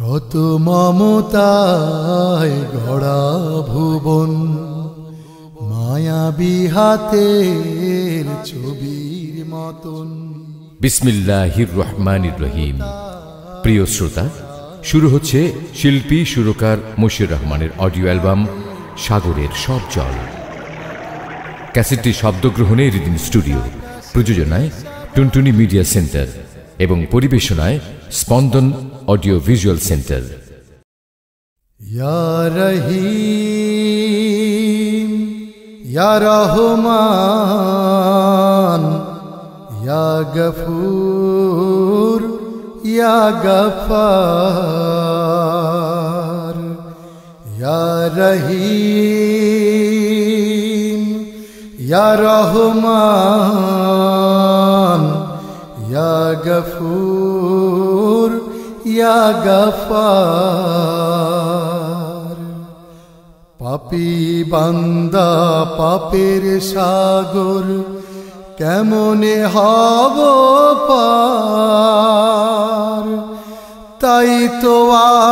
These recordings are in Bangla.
কত মমতায় গড়া ভুবন, মায়াবী হাতের ছবির মতন। বিসমিল্লাহির রহমানির রহিম। প্রিয় শ্রোতা, শুরু হচ্ছে শিল্পী সুরকার মশিউর রহমানের অডিও অ্যালবাম সাগরের সব জল। ক্যাসেটটি শব্দগ্রহণে রিদিম স্টুডিও, প্রযোজনায় টুনটুনি মিডিয়া সেন্টার এবং পরিবেশনায় স্পন্দন অডিও ভিজুয়াল সেন্টার। ইয়া রহিম ইয়া রহমান ইয়া গফুর ইয়া গফার। ইয়া রহিম ইয়া রহমান ইয়া গফুর ইয়া গফার। পাপী বান্দা পাপের সাগর, কেমনে হব পার। তাই তো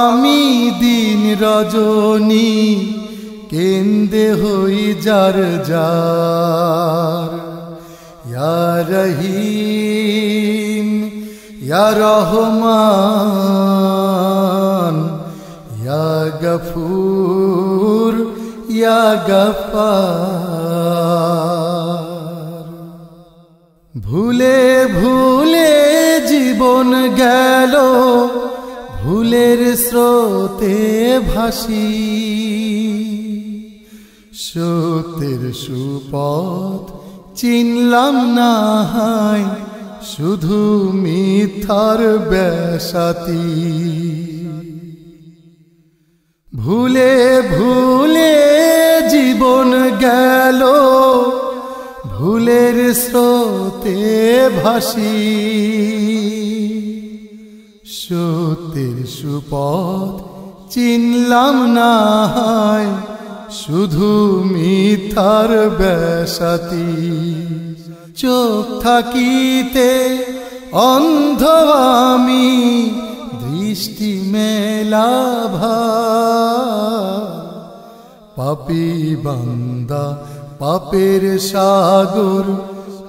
আমি দিন রজনী কেন্দে হই যার যার। ইয়া রহিম ইয়া রহমান ইয়া গফুর ইয়া গফার। ভুলে ভুলে জীবন গেল, ভুলের স্রোতে ভাসি। সত্যের সুপথ চিনলাম না হায়, শুধু মিথ্যার বেশাতি। ভুলে ভুলে জীবন গেল, ভুলের স্রোতে ভাসি। সত্যের সুপথ চিনলাম না হায়, শুধু মিথ্যার বেশাতি। চোখ থাকিতে অন্ধ আমি, দৃষ্টি মেলা ভার। পাপী বান্দা পাপের সাগর,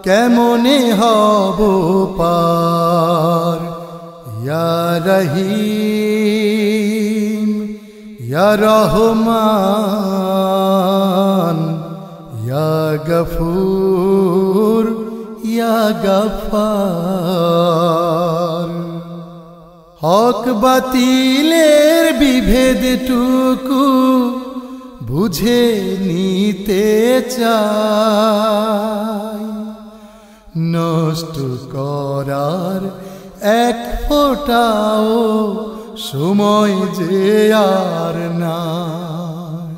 কেমনে হব পার। ইয়া রহিম ইয়া রহমান ইয়া গফুর ইয়া গফার। হক বাতিলের বিভেদটুকু বুঝে নিতে চাই। নষ্ট করার এক ফোঁটাও সময় যে আর নাই।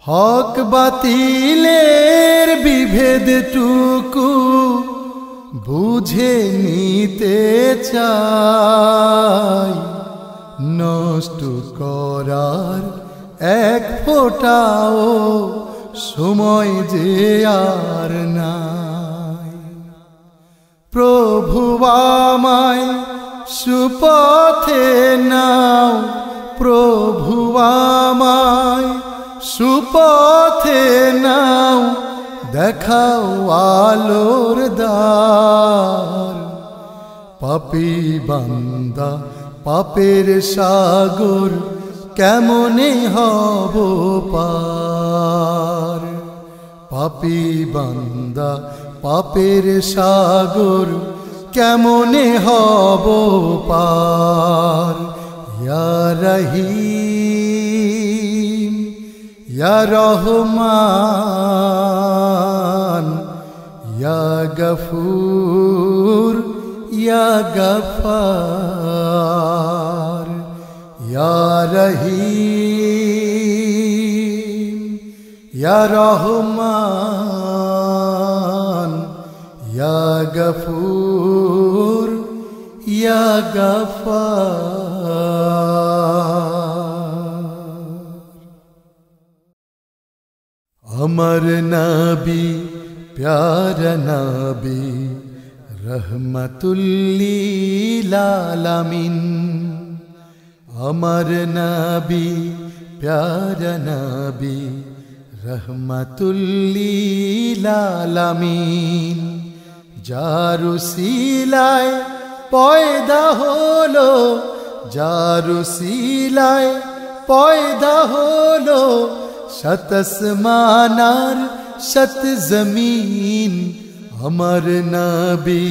হক বাতিলের বিভেদটুকু বুঝে নিতে চাই। নষ্ট করার এক ফোঁটাও সময় যে আর নাই। প্রভু আমায় সুপথে নাও, প্রভু আমায় সুপথে নাও। দেখাও আলোর দ্বার। পাপী বান্দা পাপের সাগর, কেমনে হব পার। পাপী বান্দা পাপের সাগর, কেমনে হব পার। ইয়া রহিম ইয়া রহমান ইয়া গফুর ইয়া গফার। ইয়া রহিম ইয়া রহমান ইয়া গফুর ইয়া গফার। আমার নবী প্যারা নবী রহমতুল্লিল আলামিন, আমার নবী প্যারা নবী রহমাতুল লিল আলামিন যার উসিলায় পয়দা হলো যার উসিলায় পয়দা হলো শত আসমান আর শত জমিন আমার নবী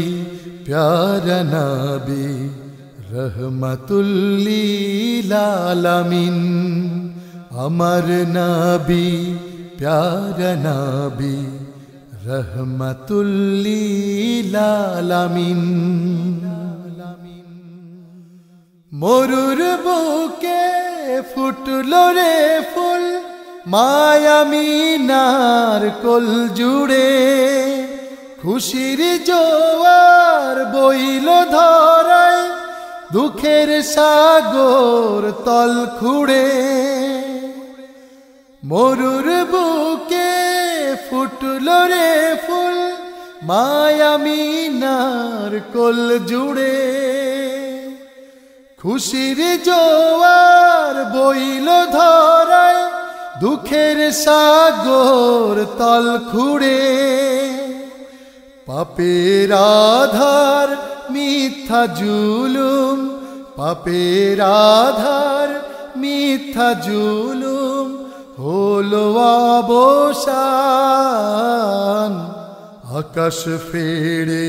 প্যারা নবী রহমাতুল লিল আলামিন আমার নবী প্যারা নবী রহমাতুল লিল আলামিন মরুর বুকে ফুটলো রে ফুল মায়ামিনার কোল জুড়ে খুশির জোয়ার বইল ধরায় দুঃখের সাগর তল খুঁড়ে মরুর বুকে ফুটলো রে ফুল মায়ামিনার কোল জুড়ে খুশির জোয়ার বইল ধরায় দুঃখের সাগর তল খুঁড়ে পাপের আধার মিথ্যা জুলুম পাপের আধার মিথ্যা জুলুম হলো অবসান আকাশ ফেড়ে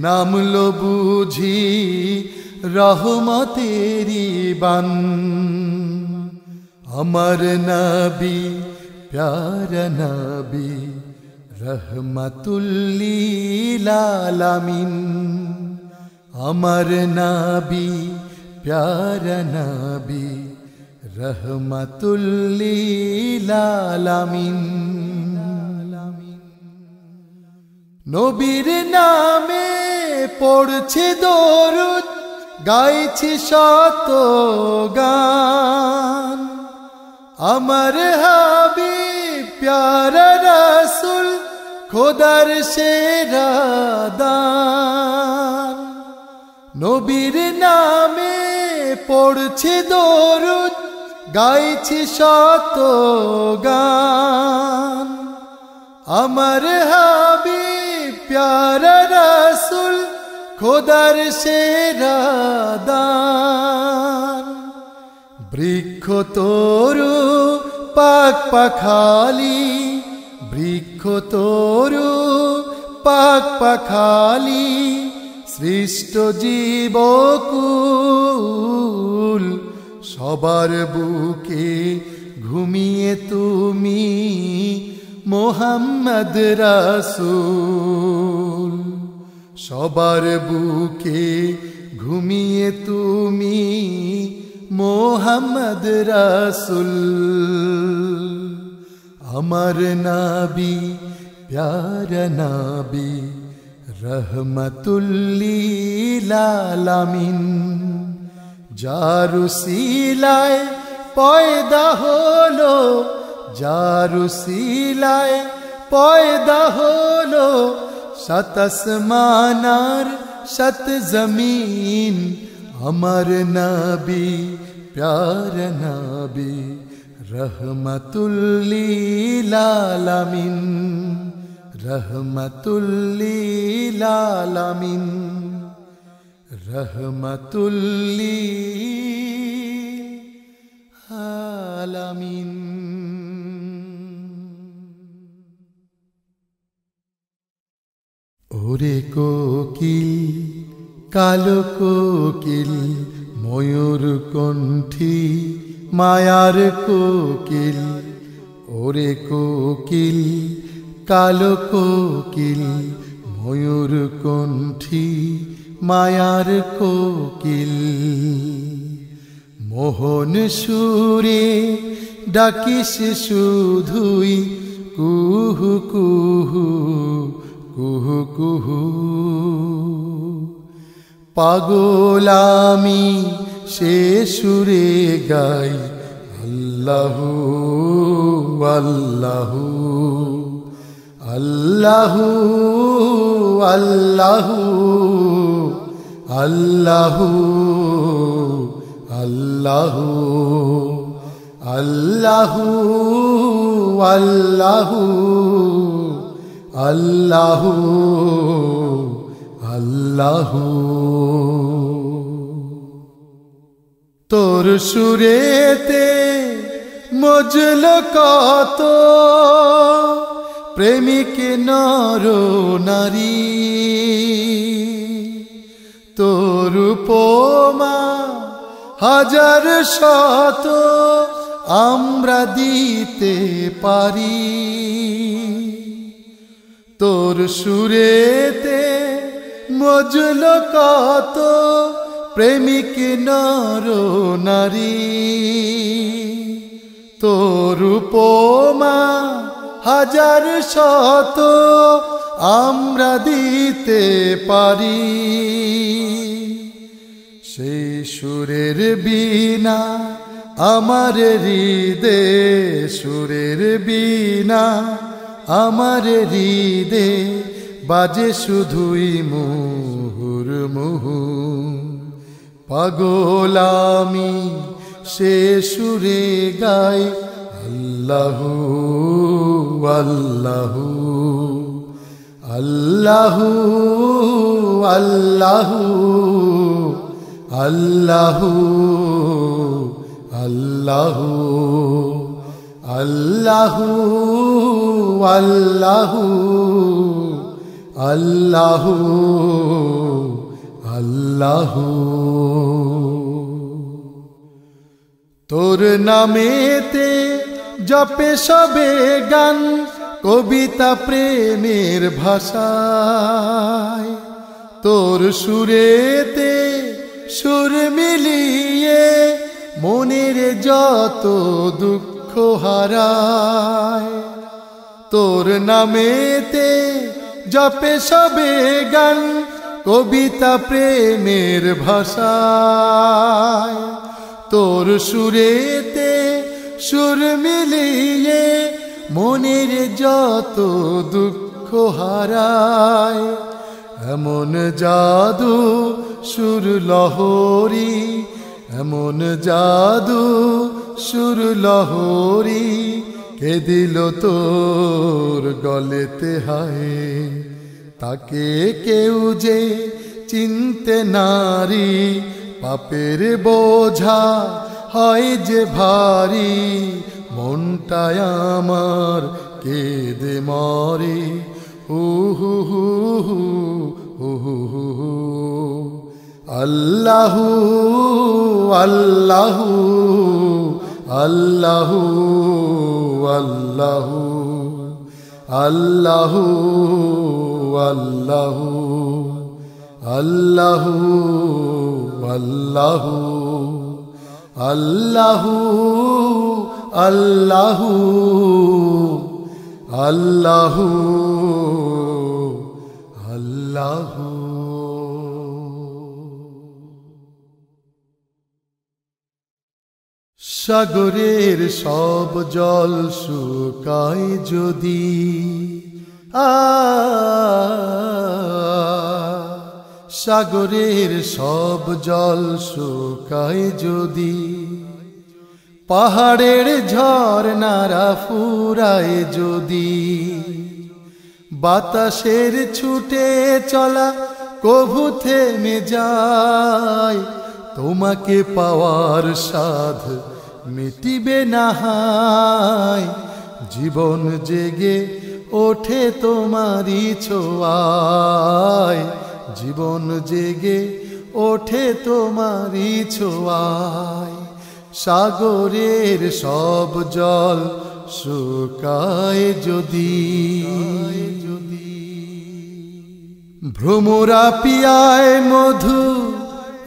নামলো বুঝি রহমতেরি বান আমার নবী প্যারা নবী রহমাতুল লিল আলামিন আমার নবী প্যারা নবী রহমাতুল লিল আলামিন নবীর নামে পড়ছে দরুদ গাইছি শত গান আমার হাবিব প্যারা রাসূল খোদার সেরা দান নবীর নামে পড়ছে দরুদ গাইছি শত গান আমার হাবিব প্যারা রাসূল খোদার সেরা দান বৃক্ষ তরু পাক পাখালি বৃক্ষ তরু পাক পাখালি সৃষ্ট জীবকুল সবার বুকে ঘুমিয়ে তুমি মুহাম্মদ রাসূল সবার বুকে ঘুমিয়ে তুমি মুহাম্মদ রাসূল আমার নবী প্যারা নবী রহমাতুল লিল আলামিন যার উসিলায় পয়দা হলো যার উসিলায় পয়দা হলো শত আসমান আর শত জমিন আমার নবী প্যারা নবী রহমাতুল লিল আলামিন রহমাতুল লিল আলামিন রহমাতুল লিল আলামিন ওরে কোকিল কালো কোকিল ময়ূর কণ্ঠী মায়ার কোকিল ওরে কোকিল কালো কোকিল ময়ূর কণ্ঠী মায়ার কোকিল মোহন সুরে ডাকিস শুধুই কুহু কুহু কুহু কুহু পাগলামি সে সুরে গাই আল্লাহু আল্লাহু আল্লাহু আল্লাহু আল্লাহু আল্লাহু আল্লাহু আল্লাহু আল্লাহু আল্লাহু। তোর সুরেতে মজল কত প্রেমিক নর নারী, তোর উপমা হাজার শত আমরা দিতে পারি। তোর সুরেতে মজল কত প্রেমিক নর নারী, তোর উপমা হাজার শত আমরা দিতে পারি। সেই সুরের বীণা আমার হৃদে, সুরের বীণা আমার হৃদে বাজে শুধুই মুহুর্মুহু। পাগল আমি সে সুরে গাই আল্লাহু আল্লাহু আল্লাহু আল্লাহু আল্লাহু আল্লাহু আল্লাহু আল্লাহু আল্লাহু আল্লাহু। তোর নামেতে জপে সবে গান, কবিতা প্রেমের ভাষায়। তোর সুরেতে সুর মিলিয়ে মনের যত দুঃখ হারায়। তোর নামেতে জপে সবে গান, কবিতা প্রেমের ভাষায়। তোর সুরেতে সুর মিলিয়ে মনের যত দুঃখ হারায়। এমন জাদু সুর লহরী, এমন জাদু সুর লহরী কে দিল তোর গলেতে হায়। তাকে কেউ যে চিনতে নারী, পাপের বোঝা হয় যে ভারী। মনটায় আমার কেঁদে মরে হু হু হু হু হু। আল্লাহু আল্লাহু আল্লাহু আল্লাহু আল্লাহু আল্লাহু আল্লাহু আল্লাহু আল্লাহু আল্লাহু আল্লাহু আল্লাহু। সাগরের সব জল শুকায় যদি, সাগরের সব জল শুকায় যদি, পাহাড়ের ঝরনারা ফুরায় যদি, বাতাসের ছুটে চলা কভু থেমে যায়, তোমাকে পাওয়ার সাধ মিটিবে না হায়। জীবন জেগে ওঠে তোমারই ছোঁয়ায়, জীবন জেগে ওঠে তোমারই ছোঁয়ায়। সাগরের সব জল শুকায় যদি, ভ্রমরা পিয়ায় মধু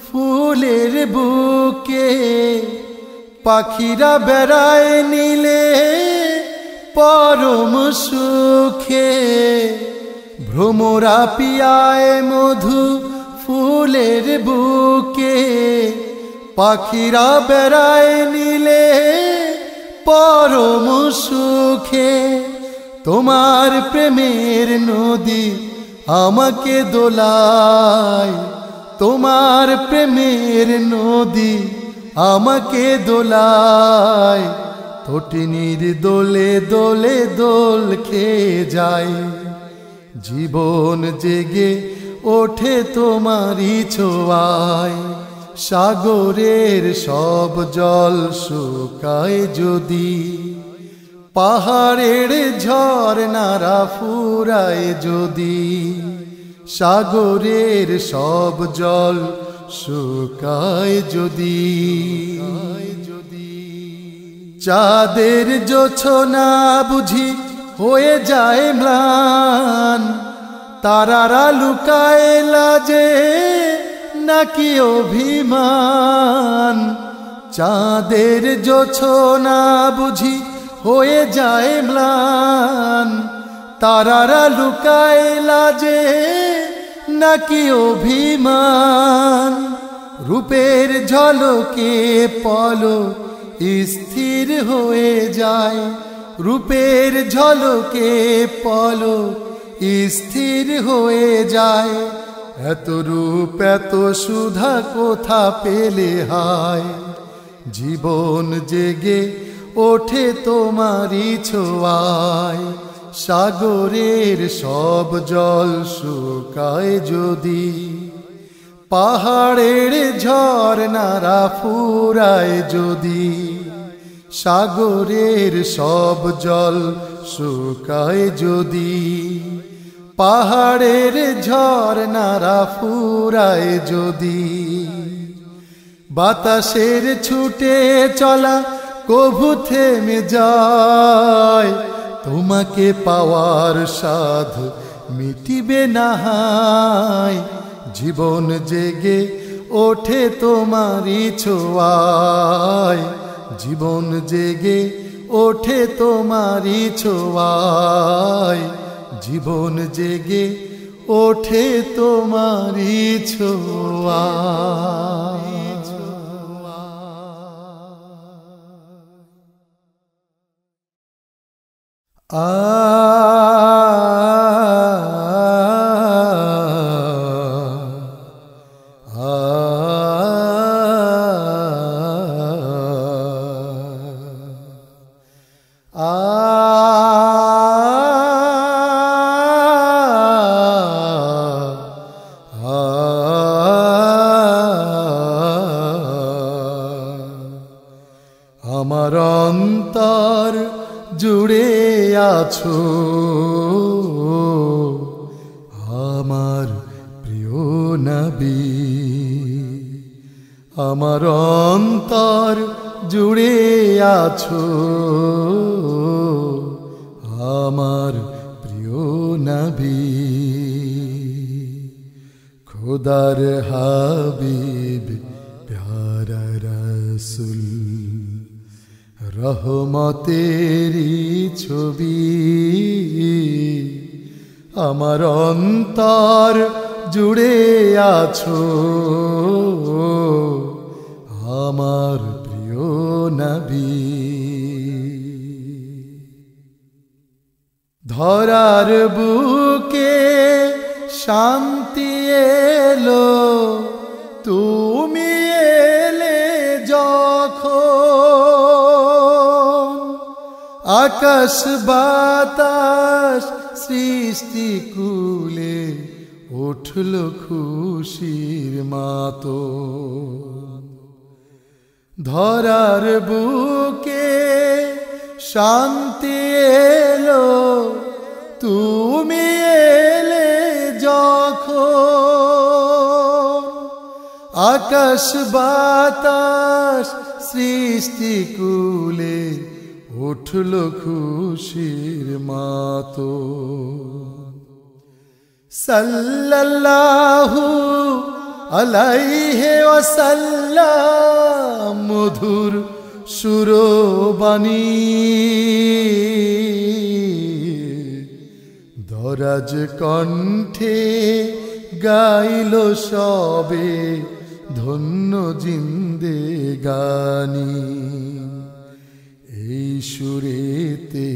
ফুলের বুকে, পাখিরা বেড়ায় নীলে পরম সুখে। ভ্রমরা পিয়ায় মধু ফুলের বুকে, পাখিরা বেড়ায় নীলে পরম সুখে। তোমার প্রেমের নদী আমাকে দোলায়, তোমার প্রেমের নদী আমাকে দোলায়, তটিনীর দোলে দোলে দোল খেয়ে যায়। জীবন জেগে ওঠে তোমারই ছোঁয়ায়, সাগরের সব জল শুকায় যদি, পাহাড়ের ঝরনারা ফুরায় যদি, সাগরের সব জল শুকায় যদি। চাঁদের জোছনা বুঝি হয়ে যায় ম্লান, তারারা লুকায় লাজে নাকি অভিমান। চাঁদের জোছনা বুঝি হয়ে যায় ম্লান, তারারা লুকায় লাজে নাকি অভিমান। রূপের ঝলকে পলক স্থির হয়ে যায়, রূপের ঝলকে পলক স্থির হয়ে যায়। এত রূপ এত সুধা কোথা পেলে হায়, জীবন জেগে ওঠে তোমারই ছোঁয়ায়, সাগরের সব জল শুকায় যদি, পাহাড়ের ঝরনারা ফুরায় যদি, সাগরের সব জল শুকায় যদি, পাহাড়ের ঝরনারা ফুরায় যদি। বাতাসের ছুটে চলা কভু থেমে যায়, তোমাকে পাওয়ার সাধ মিটিবে না হায়। জীবন জেগে ওঠে তোমারই ছোঁয়ায়, জীবন জেগে ওঠে তোমারই ছোঁয়ায়, জীবন জেগে ওঠে তোমারই ছোঁয়ায়। আমার অন্তর জুড়ে আছো আমার প্রিয় নবী, আমার অন্তর জুড়ে আছো আমার প্রিয় নবী। খোদার হাবিব প্যারা রাসূল, রহমতেরি ছবি, আমার অন্তর জুড়ে আছো আমার প্রিয় নবী। ধরার বুকে শান্তি এলো তুমি এলে যখন, আকাশ বাতাস সৃষ্টি কুলে উঠল খুশির মাতো। ধরার বুকে শান্তি এলো তুমি এলে যখন, আকাশ বাতাস সৃষ্টি কুলে উঠল খুশির মাতো। সাল্লাল্লাহু আলাইহি ওয়াসাল্লাম মধুর সুরবাণী, দরাজ কণ্ঠে গাইল সবে ধন্য জিন্দেগানি। এই সুরেতে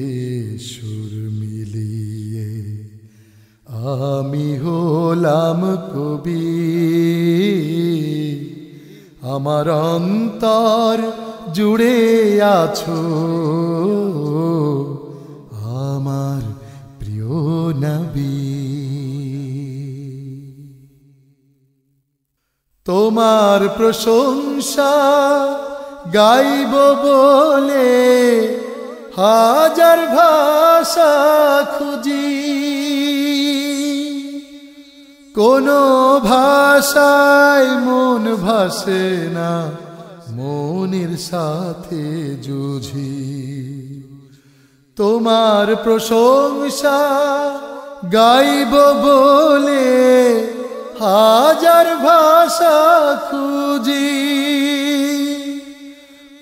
সুর মিলিয়ে আমি হলাম কবি, আমার অন্তর জুড়ে আছো আমার প্রিয় নবী। তোমার প্রশংসা গাইব বলে হাজার ভাষা খুঁজি, কোনো ভাষায় মন ভাসে না, মনের সাথে যুঝি। তোমার প্রশংসা গাইব বলে হাজার ভাষা খুঁজি,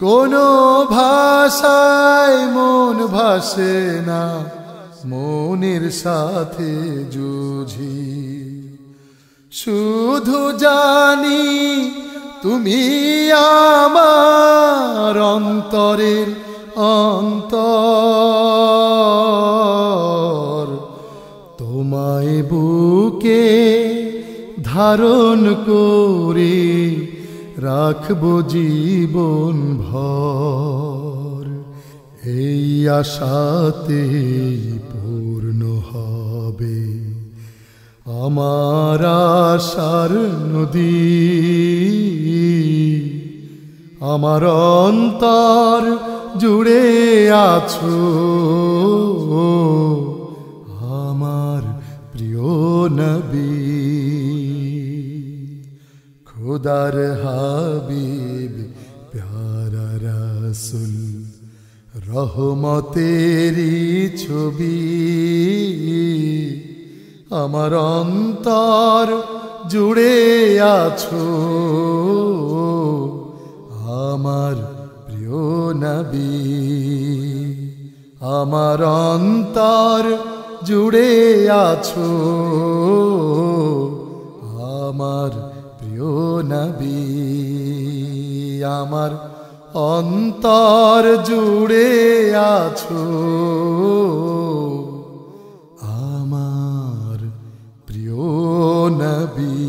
কোনো ভাষায় মন ভাসে না, মনের সাথে যুঝি। শুধু জানি তুমি আমার অন্তরের অন্তর, তোমায় বুকে ধারণ করে রাখবো জীবন ভর। এই আশাতে পূর্ণ হবে আমার আশার নদী। আমার অন্তর জুড়ে আছো আমার প্রিয় নবী। খুদার হাবিব প্যারা রাসূল, রহমতেরি ছবি। আমার অন্তর জুড়ে আছো আমার প্রিয় নবী। আমার অন্তর জুড়ে আছো আমার প্রিয় নবী। আমার অন্তর জুড়ে আছো আমার প্রিয় নবী।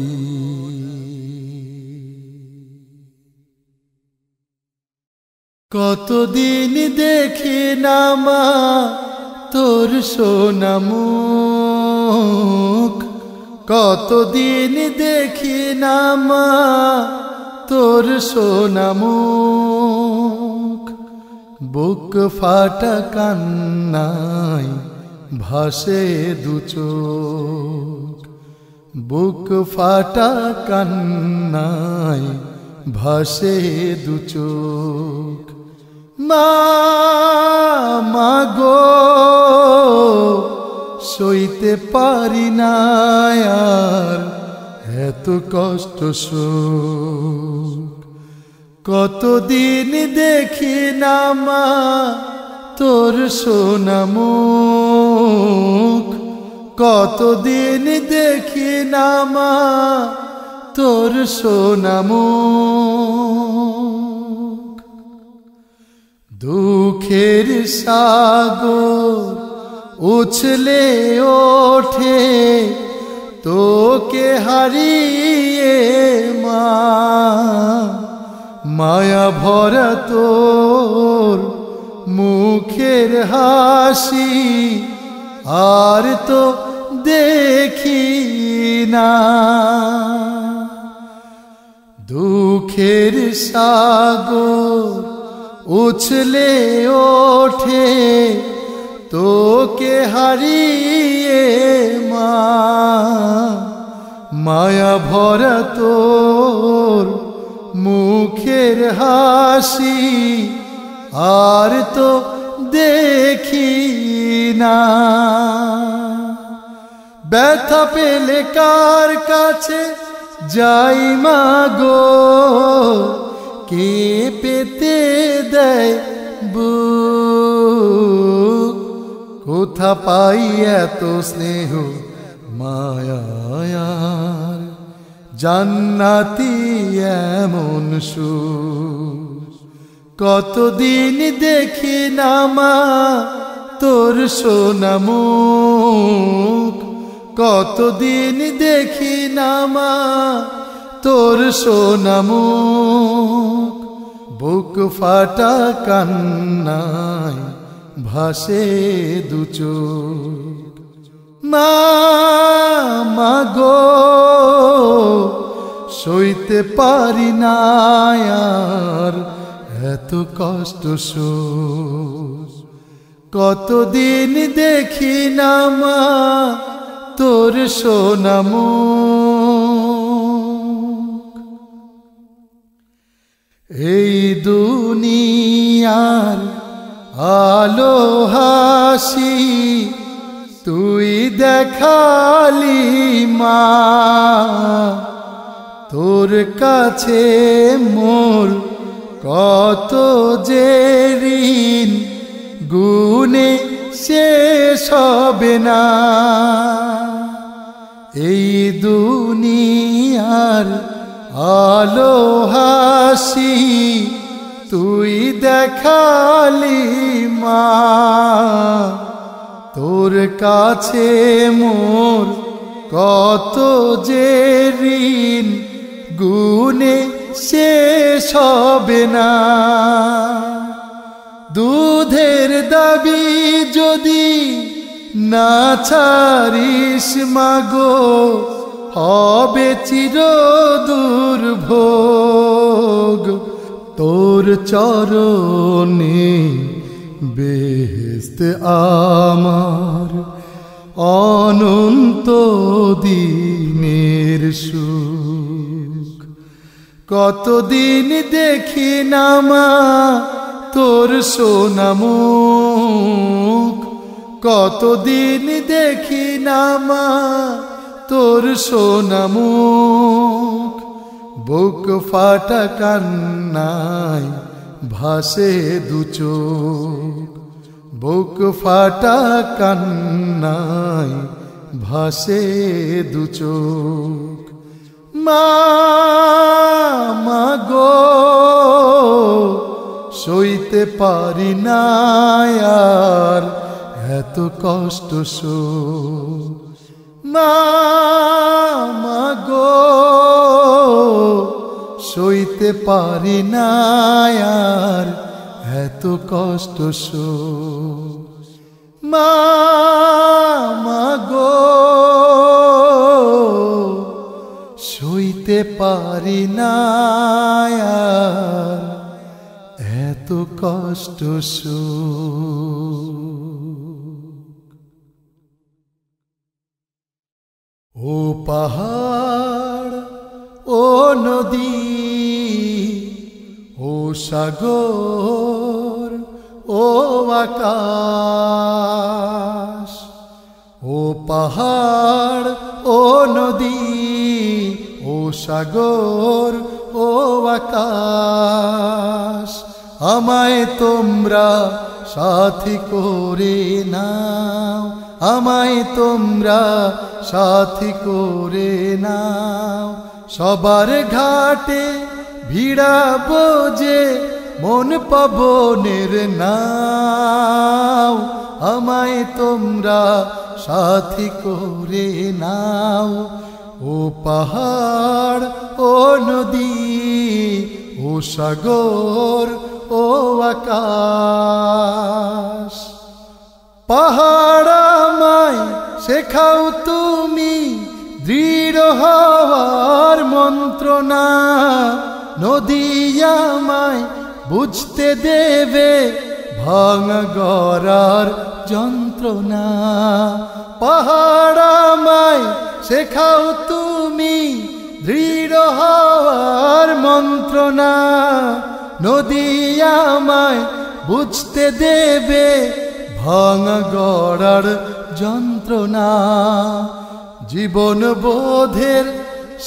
কতদিন দেখি না মা তোর সোনা মুখ, কতদিন দেখি না মা তোর সোনা মুখ। বুক ফাটা কান্নায় ভাসে দু চোখ, বুক ফাটা কান্নায় ভাসে দু চোখ। মা মাগো সইতে পারি না আর এত কষ্ট শোক। কতদিন দেখি না মা তোর সোনা মুখ, কতদিন দেখি না মা তোর সোনা মুখ। দুঃখের সাগর উছলে ওঠে তোকে হারিয়ে মা, মায়া ভরা তোর মুখের হাসি আর তো দেখি না। দুঃখের সাগর উছলে ওঠে তোকে হারিয়ে মা, মায়া ভরা তোর মুখের হাসি আর তো দেখি না। ব্যথা পেলে কার কাছে যাই মাগো, কে পেতে দেয় বুক। কোথা পাই এত স্নেহ মায়ার, জান্নাতি এমন সুখ। কতদিন দেখি না মা তোর সোনা মুখ, কতদিন দেখি না মা তোর সোনামুখ, বুক ফাটা কান্নায় ভাসে দু চোখ। মা মাগো সইতে পারি না আর এত কষ্ট শোক। কতদিন দেখি না মা তোর সোনামুখ। এই দুনিয়ার আলো হাসি তুই দেখালি মা, তোর কাছে মোর কত যে ঋণ গুণে শেষ হবে না। এই দুনিয়ার আলো হাসি তুই দেখালি মা, তোর কাছে মোর কত যে ঋণ গুণে শেষ হবে না। দুধের দাবি যদি না ছাড়িস মাগো হবে চির দুর্ভোগ। তোর চরণে বেহেশত আমার অনন্ত দিনের সুখ। কতদিন দেখি না মা তোর সোনামুখ, কতদিন দেখি না মা তোর সোনামুখ। বুক ফাটা কান্নায় ভাসে দু চোখ, বুক ফাটা কান্নায় ভাসে দু চোখ। মা মাগো সইতে পারি না আর এত কষ্ট শোক। মা মাগো সইতে পারি না আর এত কষ্ট শোক। মা মাগো সইতে পারি না আর এত কষ্ট শোক। ও পাহাড় ও নদী ও সাগর ও আকাশ, ও পাহাড় ও নদী ও সাগর ও আকাশ, আমায় তোমরা সাথী করে নাও, আমায় তোমরা সাথী করে নাও। সবার ঘাটে ভিড়াবো যে মন পাবনের নাও, আমায় তোমরা সাথী করে নাও। ও পাহাড় ও নদী ও সাগর ও আকাশ, পাহাড় আমায় শেখাও তুমি দৃঢ় হওয়ার মন্ত্রণা, নদী আমায় বুঝতে দেবে ভাঙা গড়ার যন্ত্রণা। পাহাড় আমায় শেখাও তুমি দৃঢ় হওয়ার মন্ত্রণা, নদী আমায় বুঝতে দেবে ভাঙা গড়ার যন্ত্রণা। জীবন বোধের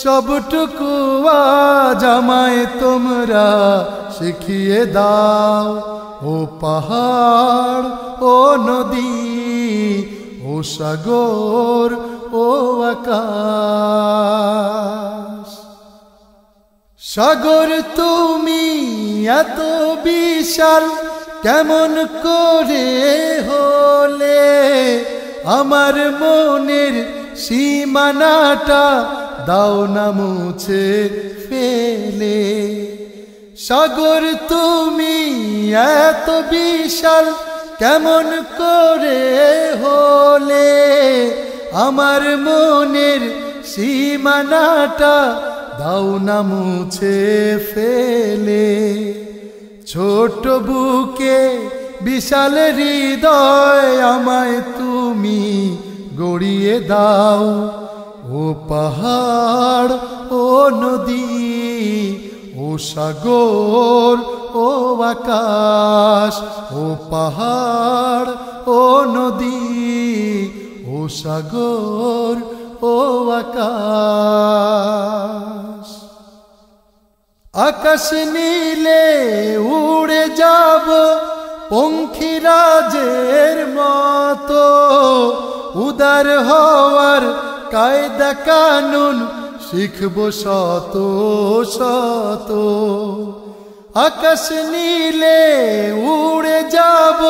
সবটুকু আজ আমায় তোমরা শিখিয়ে দাও। ও পাহাড় ও নদী ও সাগর ও আকাশ, সাগর তুমি এত বিশাল কেমন করে হলে, আমার মনের সীমানাটা দাও না মুছে ফেলে। সাগর তুমি এত বিশাল কেমন করে হলে, আমার মনের সীমানাটা দাও না মুছে ফেলে। ছোট বুকে বিশাল হৃদয় আমায় তুমি গড়িয়ে দাও। ও পাহাড় ও নদী ও সাগর ও আকাশ, ও পাহাড় ও নদী ও সাগর ও আকাশ। আকাশ নীলে উড়ে যাব পঙ্খিরাজের মতো, উদার হওয়ার কায়দা কানুন শিখব শত শত। আকাশ নীলে উড়ে যাব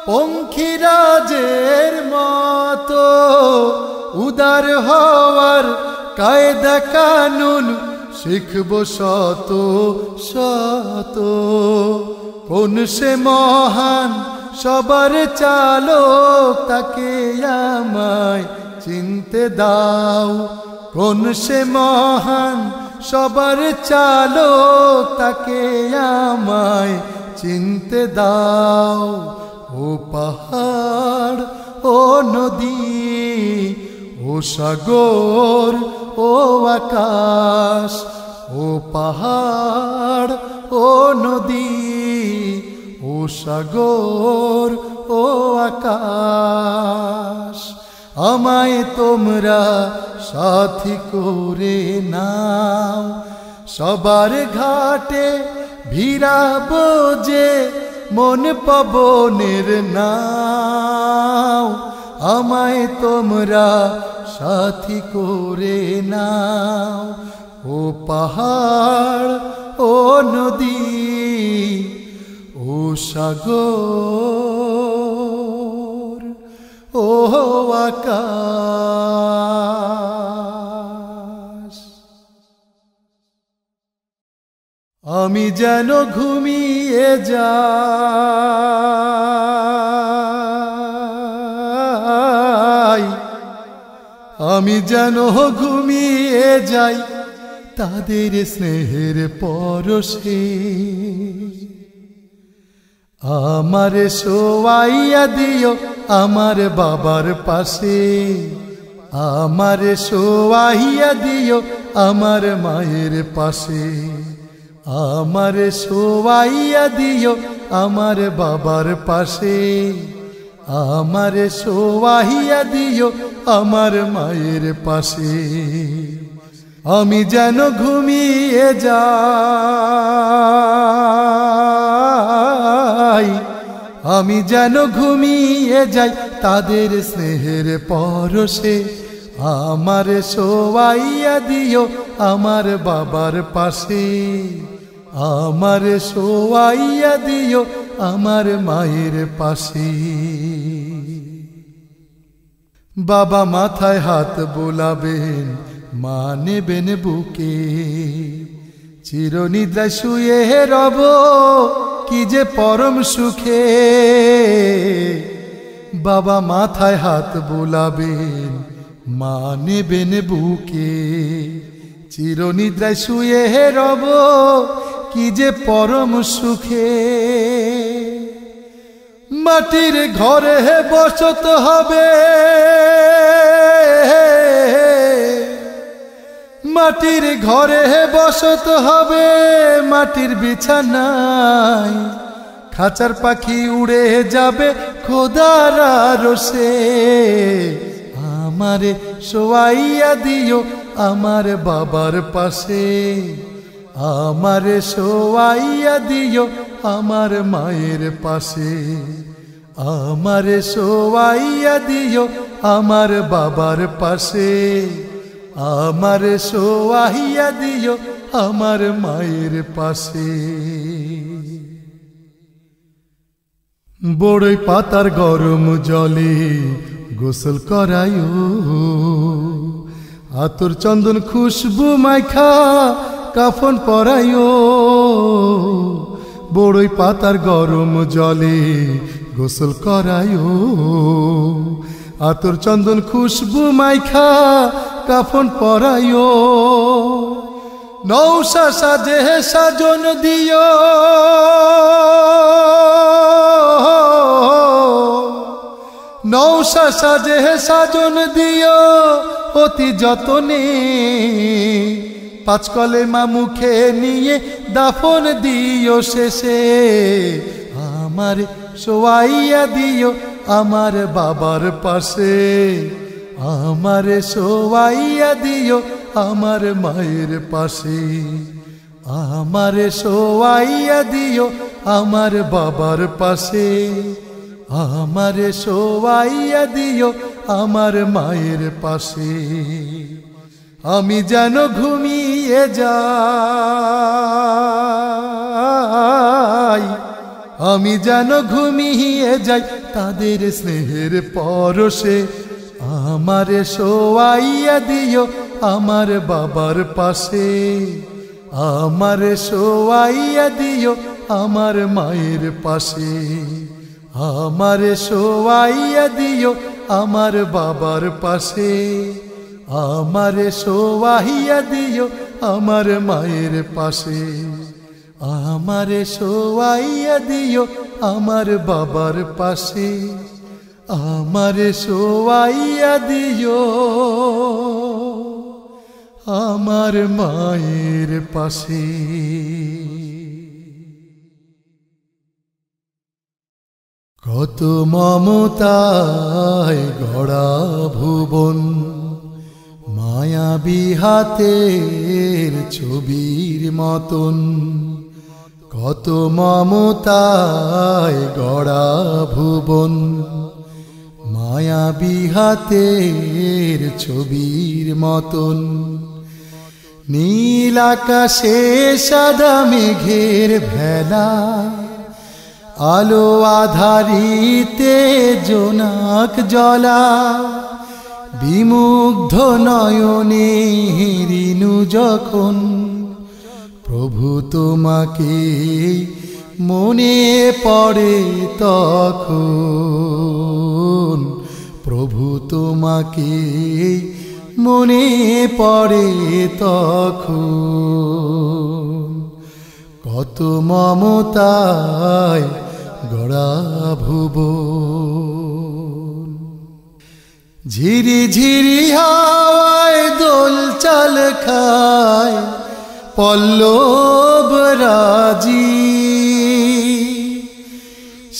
পঙ্খিরাজের মতো, উদার হওয়ার কায়দা কানুন শিখব শত শত। কোন সে মহান সবার চালক তাকে আমায় চিনতে দাও। কোন সে মহান সবার চালক তাকে আমায় চিনতে দাও। ও পাহাড় ও নদী ও সাগর ও আকাশ, ও পাহাড় ও নদী ও সাগর ও আকাশ। আমায় তোমরা সাথী করে নাও, সবার ঘাটে ভিড়াবো যে মন পবনের নাও। আমায় তোমরা সাথী করে নাও, ও পাহাড় ও নদী ও সাগর ও আকাশ। আমি যেন ঘুমিয়ে যাই, আমি যেন ঘুমিয়ে যাই তাদের স্নেহের পরশে। আমার শোয়াইয়া দিও আমার বাবার পাশে, আমার শোয়াইয়া দিও আমার মায়ের পাশে। আমার শোয়াইয়া দিও আমার বাবার পাশে, আমার শোয়াইয়া দিও আমার মায়ের পাশে। আমি যেন ঘুমিয়ে যাই, আমি যেন ঘুমিয়ে যাই তাদের স্নেহের পরশে। আমার শোয়াইয়া দিও আমার বাবার পাশে, আমার শোয়াইয়া দিও আমার মায়ের পাশে। বাবা মাথায় হাত বোলাবেন, মা নেবেন বুকে, চিরনিদ্রায় শুয়ে রব কি যে পরম সুখে। বাবা মাথায় হাত বোলাবেন, মা নেবেন বুকে, চিরনিদ্রায় শুয়ে রব কি যে পরম সুখে। মাটির ঘরে বসত হবে, মাটির ঘরে বসত হবে, মাটির বিছানায় খাঁচার পাখি উড়ে যাবে খোদার আরশে। আমারে শোয়াইয়া দিও আমার বাবার পাশে, আমারে শোয়াইয়া দিও আমার মায়ের পাশে। আমারে শোয়াইয়া দিও আমার বাবার পাশে, আমারে শোয়াইয়া দিও আমার মায়ের পাশে। বড়ই পাতার গরম জলে গোসল করায়ো, আতর চন্দন খুশবু মাইখা কাফন পরাইও, বড়ই পাতার গরম জলে গোসল করাইও। আতর চন্দন খুশবু মাইখা কাফন পরাইও, নৌশা সাজে সাজন দিও, নৌশা সাজে সাজন দিও অতি যতনে। পাঁচকলে মা মুখে নিয়ে দাফন দিও শেষে, আমার শোয়াইয়া দিও আমার বাবার পাশে, আমার শোয়াইয়া দিও আমার মায়ের পাশে, আমার শোয়াইয়া দিও আমার বাবার পাশে, আমার শোয়াইয়া দিও আমার মায়ের পাশে। আমি যেন ঘুমিয়ে যাই, আমি যেন ঘুমিয়ে যাই তাদের স্নেহের পরশে, আমার শোয়াইয়া দিও আমার বাবার পাশে, আমার শোয়াইয়া দিও আমার মায়ের পাশে, আমার শোয়াইয়া দিও আমার বাবার পাশে, আমার শোয়াইয়া দিও আমার মায়ের পাশে, আমার শোয়াইয়া দিও আমার বাবার পাশে, আমার শোয়াইয়া দিও আমার মায়ের পাশে। কত মমতায় গড়া ভুবন, মায়াবী হাতের ছবির মতন। কত মমতায় গড়া ভুবন, মায়াবী হাতের ছবির মতন। নীল আকাশে সাদা মেঘের ভেলা, আলো আধারিতে জোনাক জলা। বিমুগ্ধ নয়নে ঋণু যখন, প্রভু তোমাকে মনে পড়ে তখন, প্রভু তোমাকে মনে পড়ে তখন। কত মমতায় গড়া ভুবন, ঝিরি ঝিরি হাওয়ায় দোল চাল খায় পল্লব রাজি।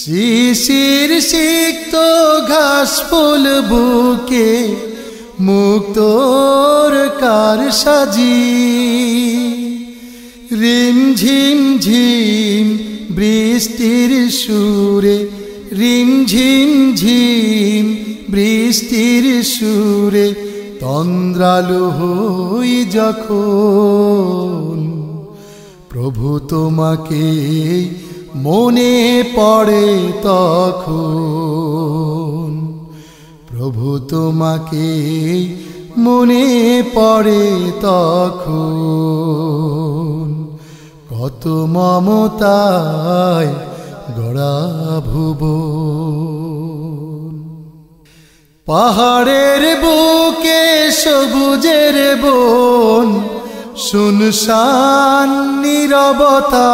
শিশির সিক্ত ঘাস ফুল বুকে মুক্তোর কার সাজি। রিম ঝিম ঝিম বৃষ্টির সুরে, রিম ঝিম ঝিম বৃষ্টির সুরে তন্দ্রালু হই যখন, প্রভু তোমাকে মনে পড়ে তখন, প্রভু তোমাকে মনে পড়ে তখন। কত মমতায় গড়া ভুবন, পাহাড়ের বুকে সবুজের বন, শুনশান নীরবতা।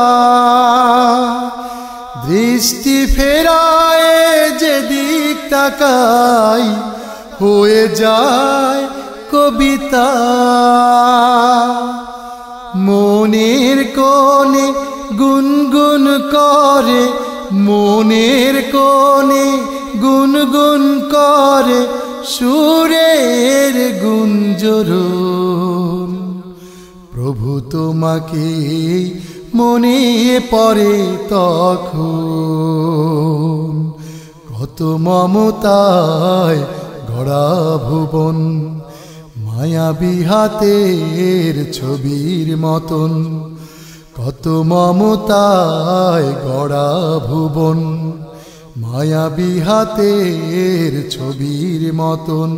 দৃষ্টি ফেরায় যেদিক তাকাই হয়ে যায় কবিতা। মনের কোণে গুনগুন করে, মনের কোণে গুনগুন করে সুরের গুঞ্জরণ। প্রভু তোমাকে মনে পড়ে তখন, কত মমতায় গড়া ভুবন, মায়াবী হাতের ছবির মতন। কত মমতায় গড়া ভুবন, মায়াবী হাতের ছবির মতন।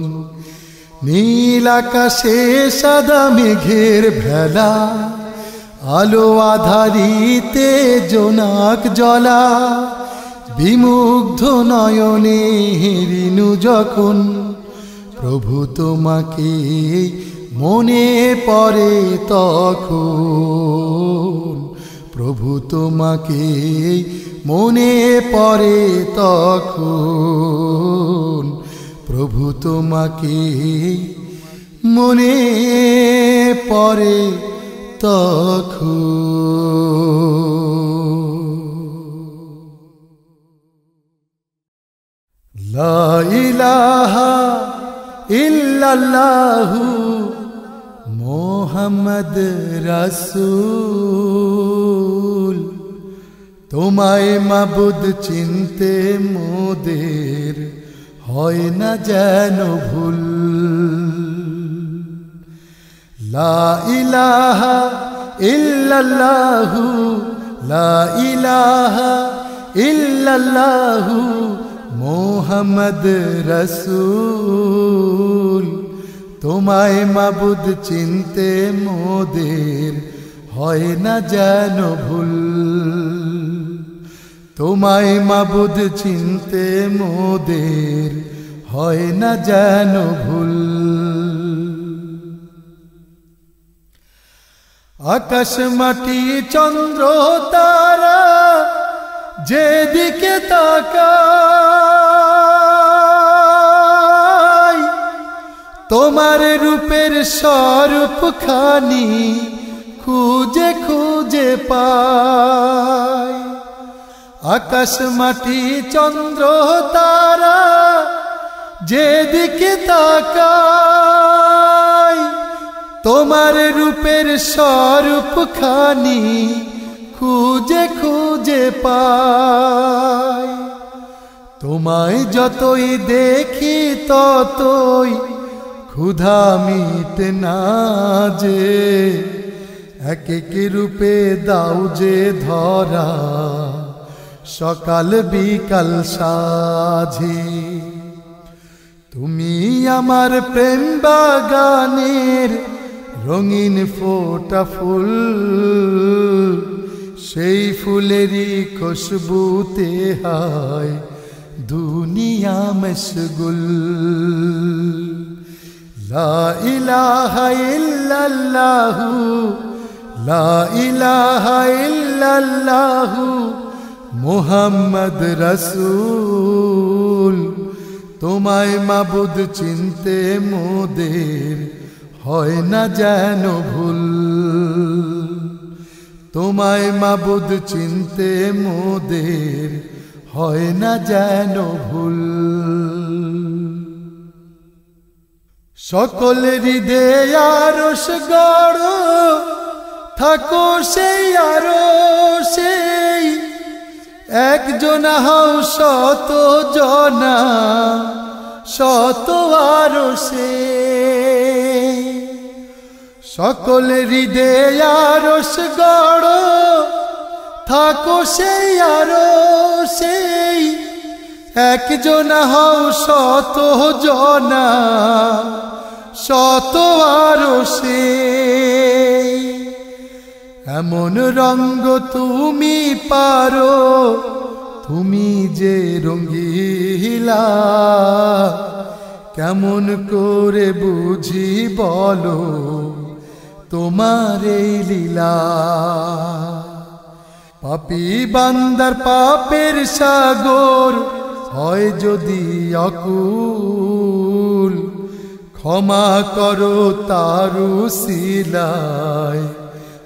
নীল আকাশে সাদা মেঘের ভেলা, আলো আধারিতে জোনাক জ্বলা, বিমুগ্ধ নয়নে হেরিনু যখন প্রভু তোমাকে মনে পড়ে তখন, প্রভু তোমাকে মনে পড়ে তখন, প্রভু তোমাকে মনে পড়ে তখন। লা ইলাহা ইল্লাল্লাহু মুহাম্মদ রাসূল, তোমায় মাবুদ চিনতে মোদের হয় না যেন ভুল। লা ইলাহা ইল্লাল্লাহু, লা ইলাহা ইল্লাল্লাহু মুহাম্মদ রাসূল, তোমায় মাবুদ চিনতে মোদের হয় না যেন ভুল। তোমায় মাবুদ চিনতে মোদের হয় না যেন ভুল। আকাশ মাটি চন্দ্র তারা যেদিকে তাকায়, তোমার রূপের স্বরূপ খানি খুঁজে খুঁজে পায়। আকাশ মাটি চন্দ্র তারা যেদিকে তাকায়, তোমার রূপের স্বরূপ খানি খুঁজে খুঁজে পায়। তোমায় যতই দেখি ততই ক্ষুধা মিটে না যে, এক এক রূপে দাও যে ধরা সকাল বিকাল সাঝে। তুমি আমার প্রেম বাগানের রঙিন ফোটা ফুল, সেই ফুলেরই খুশবুতে হয় দুনিয়া মশগুল। লা ইলাহা ইল্লাল্লাহু, লা ইলাহা ইল্লাল্লাহু মুহাম্মদ রাসূল, তোমায় মাবুদ চিনতে মোদের হয় না যেন ভুল। তোমায় মাবুদ চিনতে মোদের হয় না যেন ভুল। সকল হৃদয়ে আরশ গড় থাকো সেই আরশেই, একজন হও শত জনা শত আরশে। সকল হৃদয়ে আরশ গড় থাকো সেই আরশেই, একজন হও শত জনা শত আরশে। এমন রঙ্গ তুমি পারো, তুমি যে রঙ্গিলা, কেমন করে বুঝি বলো তোমার এই লীলা। পাপী বান্দার পাপের সাগর হয় যদি অকুল, ক্ষমা করো তার উসিলায়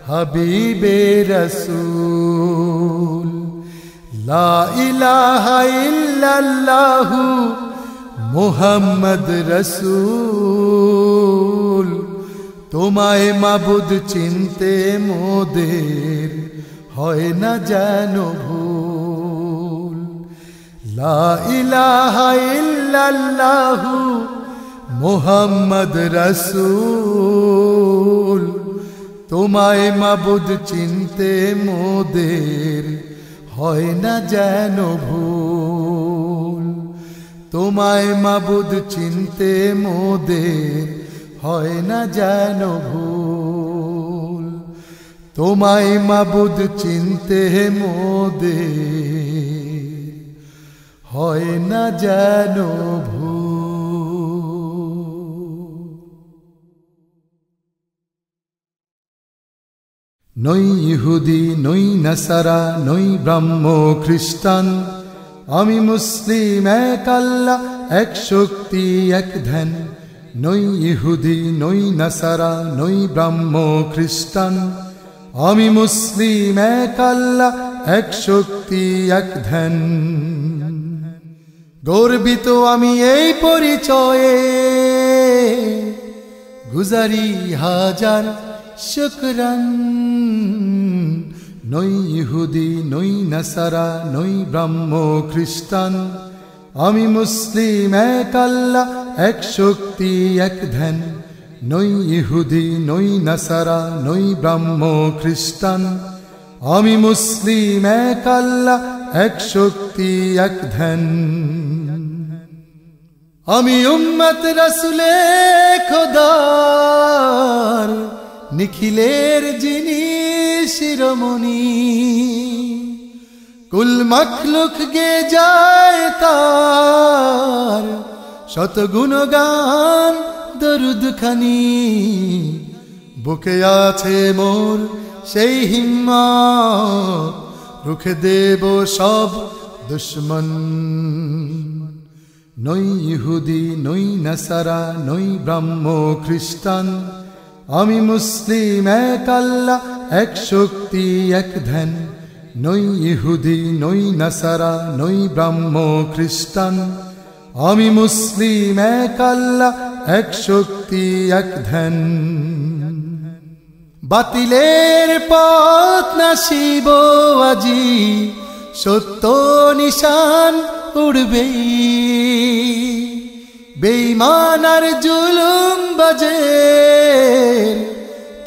হাবিবে রাসূল। লা ইলাহা ইল্লাল্লাহু মুহাম্মদ রাসূল, তোমায় মাবুদ চিনতে মোদের হয় না যেন ভুল। লা ইলাহা ইল্লাল্লাহু মুহাম্মদ রাসূল, তোমায় মাবুদ চিনতে মোদের হয় না যেন ভুল। তোমায় মাবুদ চিনতে মোদের হয় না যেন ভুল, তোমায় মাবুদ চিনতে মোদের হয় না যেন ভুল। নই ইহুদি নই নাসারা নই ব্রাহ্ম খ্রিস্টান, আমি মুসলিম এক আল্লাহ এক শক্তি এক ধ্যান। নই ইহুদি নই নাসারা নই ব্রাহ্ম খ্রিস্টান, আমি মুসলিম এক আল্লাহ এক শক্তি এক ধ্যান। গর্বিত আমি এই পরিচয়ে, গুজারি হাজার শুকরান। নই ইহুদি নই নাসারা নই ব্রাহ্ম খ্রিস্টান, আমি মুসলিম এক আল্লাহ এক শক্তি এক ধ্যান। নই ইহুদি নই নাসারা নই ব্রাহ্ম খ্রিস্টান, আমি মুসলিম এক আল্লাহ এক শক্তি এক ধ্যান। আমি উম্মত রাসূলে খোদার, নিখিলের যিনি শিরোমণি। কুল মখলুক গে যায় তার, শত গুণগান দরুদ খানি। বুকে আছে মোর সেই হিম্মত, রুখে দেব সব দুশ্মন। নই ইহুদি নই নাসারা নই ব্রাহ্ম খ্রিস্টান, আমি মুসলিম এক আল্লাহ এক শক্তি এক ধ্যান। নই ইহুদি নই নাসারা নই ব্রাহ্ম খ্রিস্টান, আমি মুসলিম এক আল্লাহ এক শক্তি এক ধ্যান। বাতিলের পথ নাশিব আজি, সত্য নিশান উড়বেই। বেঈমানার জুলুম বাজে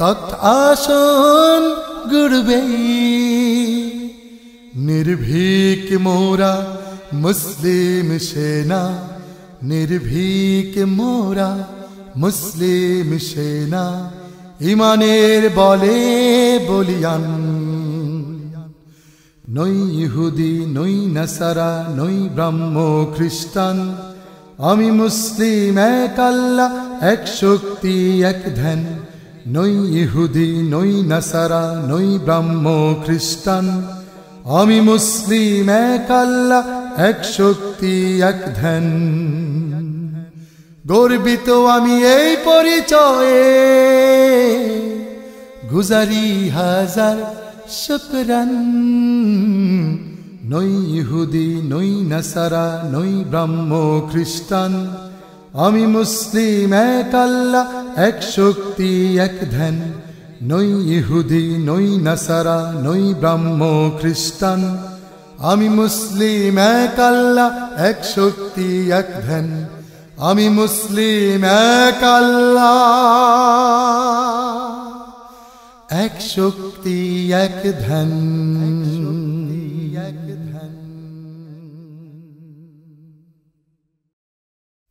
তখ্ত আসন গুড়বেই। নির্ভীক মোরা মুসলিম সেনা, নির্ভীক মোরা মুসলিম সেনা। ইমানের বলে বলিয়ান। নই ইহুদি নই নাসারা নই ব্রাহ্ম খ্রিস্টান, আমি মুসলিম এক আল্লাহ এক শক্তি এক ধ্যান। নই ইহুদি নই নাসারা নই ব্রাহ্ম খ্রিস্টান, আমি মুসলিম এক আল্লাহ এক শক্তি এক ধ্যান। গর্বিত আমি এই পরিচয়ে, গুজারি হাজার শুকরান। নই ইহুদি নই নাসারা নই ব্রাহ্ম খ্রিস্টান, আমি মুসলিম এক আল্লাহ এক শক্তি এক ধ্যান। নই ইহুদি নই নাসারা নই ব্রাহ্ম খ্রিস্টান, আমি মুসলিম এক আল্লাহ এক শক্তি এক ধ্যান। আমি মুসলিম এক আল্লাহ এক শক্তি এক ধ্যান।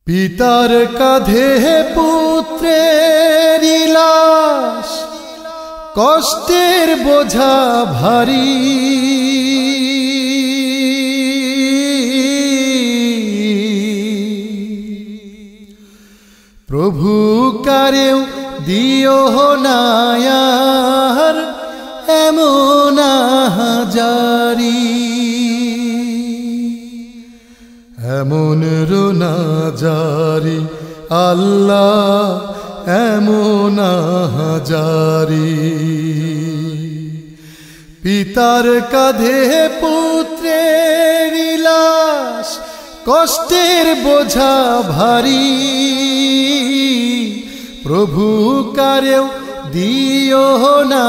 পিতার কাঁধে পুত্রের লাশ, কষ্টের বোঝা ভারী। প্রভু কারেও দিও না আর এমন হাজারি। এমন রোনা জারি আল্লাহ এমন হাজারি। পিতার কাঁধে পুত্রের লাশ, কষ্টের বোঝা ভারী। প্রভু কারেও দিও না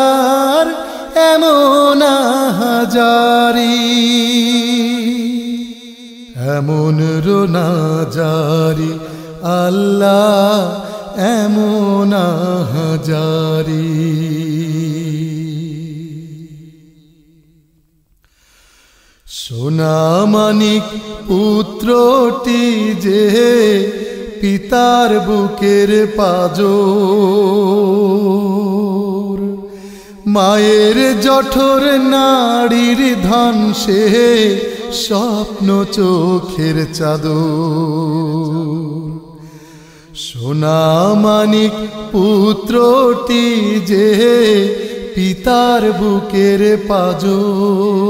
আর এমন হাজারি। এমন রোনা জারি আল্লাহ এমন হাজারি। সোনা মানিক পুত্রটি যে পিতার বুকের পাঁজর, মায়ের জঠর নাড়ির ধন সে স্বপ্ন চোখের চাদর। সোনা মানিক পুত্রটি যে পিতার বুকের পাঁজর,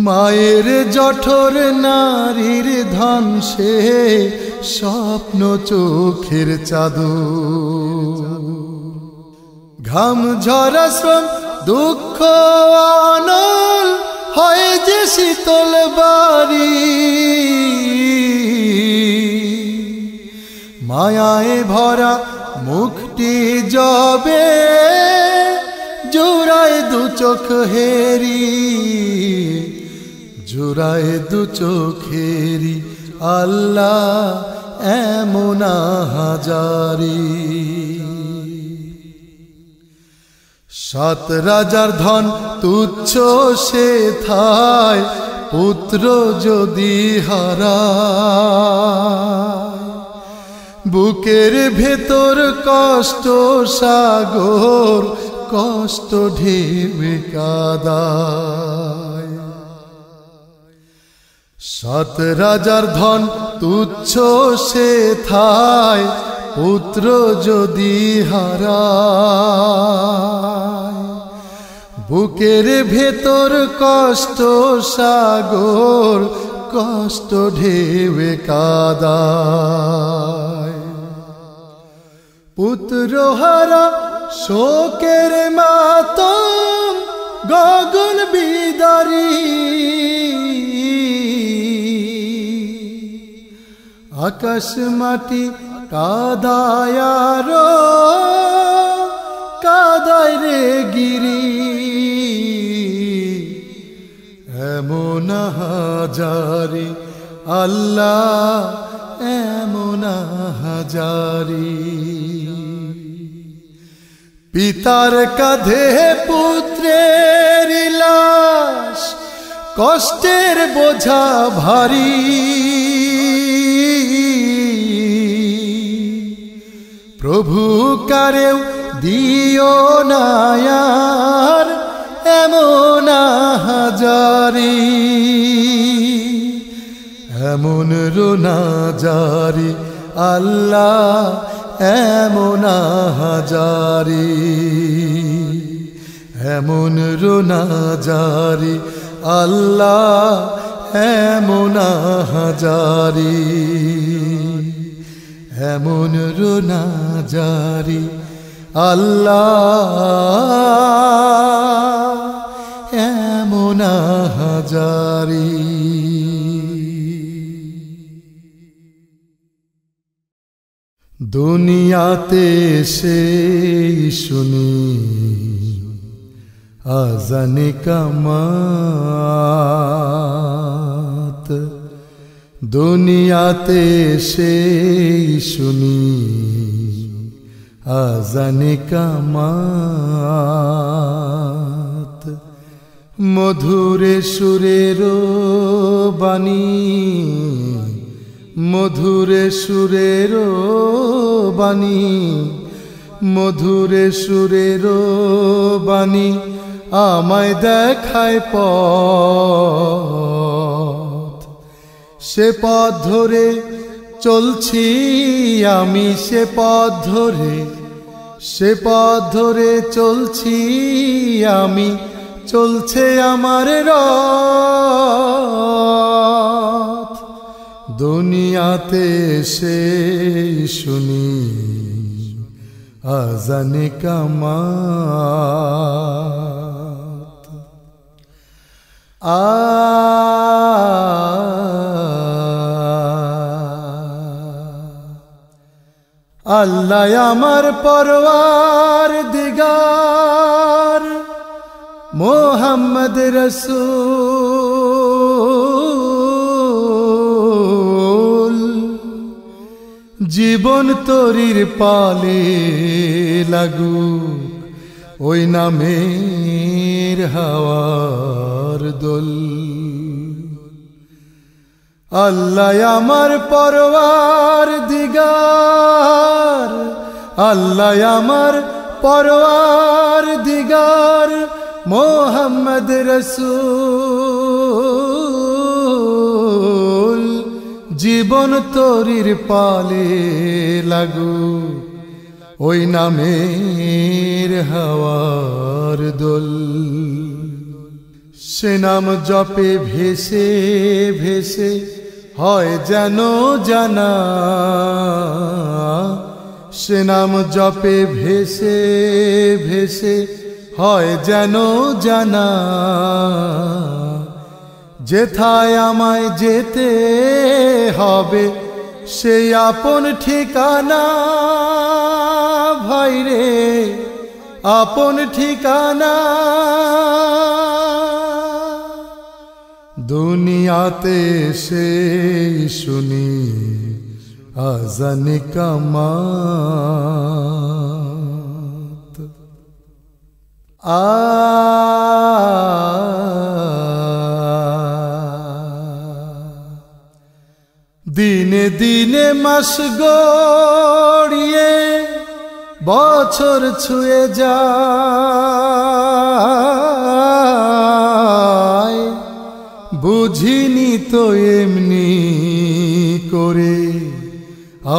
মায়ের জঠর নারীর ধন সে স্বপ্ন চোখের চাদর। ঘাম ঝরা শ্রম দুঃখ অনল হয় যে শীতল বাড়ি, মায়ায় ভরা মুখটি যবে জোড়ায় দু চোখ হেরি, জোড়ায় দু চোখেরি আল্লাহ এমন হাজারি। 7 রাজার ধন তুচ্ছ সে থায় পুত্র যদি হারায়, বুকের ভেতর কষ্ট সাগর কষ্ট ঢেউে কাদায়। 7 রাজার ধন তুচ্ছ সে থায় পুত্র যদি হারায়, বুকের ভেতর কষ্ট সাগর কষ্ট ঢেউে কাদায়। পুত্র হারা শোকের মাতম গগন বিদারী, আকাশ মাটি কাদায় আরো কাদায় রে গিরি, এমন হাজারি আল্লাহ এমন হাজারি। পিতার কাঁধে পুত্রের লাশ কষ্টের বোঝা ভারী, প্রভু কারেও দিও না আর এমন হাজারি, এমন রোনা জারি আল্লাহ এমন হাজারি, এমন রোনা জারি আল্লাহ এমন হাজারি, এমন রোনা জারি আল্লাহ এমন হাজারি। দুনিয়াতে সেই শুনি আজানে কামাত, দুনিয়াতে সেই শুনি আজানে কামাত, মধুরে সুরের বাণী, মধুরে সুরের বাণী, মধুরে সুরের বাণী আমায় দেখায় পথ, সে পথ ধরে চলছি আমি, সে পথ ধরে, সে পথ ধরে চলছি আমি, চলছে আমার রথ। দুনিয়াতে সেই শুনি আজানে কামাত, আল্লাহ আমার পরওয়ার দিগার মোহাম্মদ রসূল, জীবন তরির পালে লাগুক ওই নামের হাওয়ার দোল। আল্লাহ আমার পরওয়ার দিগার, আল্লাহ আমার পরওয়ার দিগার, মোহাম্মদ রসূল জীবন তরির পালে লাগু, ওই নামের হাওয়ার দোল। সে নাম জপে ভেসে ভেসে হয় যেন জানা, সে নাম জপে ভেসে ভেসে হয় যেন জানা, যেথায় আমায় যেতে হবে সেই আপন ঠিকানা, ভাইরে আপন ঠিকানা। দুনিয়াতে সেই শুনি আজান কামাত, দিনে দিনে মাস গড়িয়ে বছর ছুঁয়ে যায়, বুঝিনি তো এমনি করে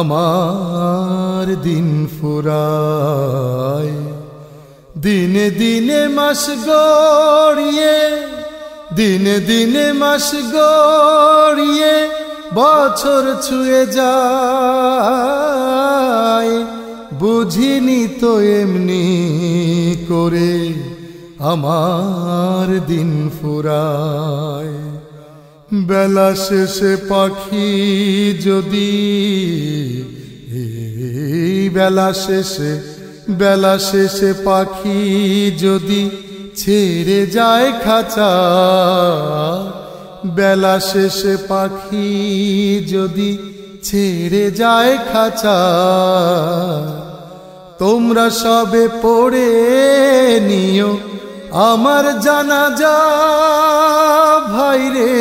আমার দিন ফুরায়। দিনে দিনে মাস গড়িয়ে, দিনে দিনে মাস গড়িয়ে বছর ছুঁয়ে যায়, বুঝিনি তো এমনি করে আমার দিন ফুরায়। বেলা শেষে পাখি যদি, বেলা শেষে পাখি যদি ছেড়ে যায় খাঁচা, বেলা শেষে পাখি যদি ছেড়ে যায় খাঁচা, তোমরা সবে পড়ে নিও আমার জানাজা, ভাইরে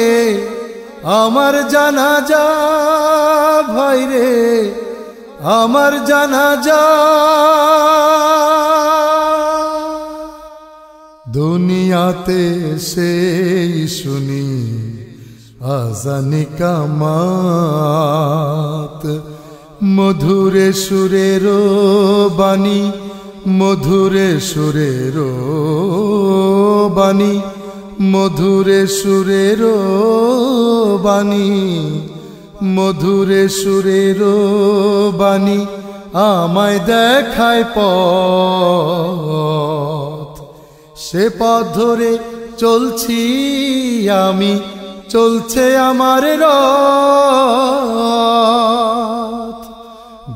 আমার জানাজা, ভাইরে আমার জানাজা। দুনিয়াতে সেই শুনি আজান কামাত, মধুরে সুরের বাণী, মধুরে সুরের বাণী, মধুরে সুরের বাণী, মধুরে সুরের বাণী আমায় দেখায় পথ, সে পথ ধরে চলছি আমি, চলছে আমার রথ।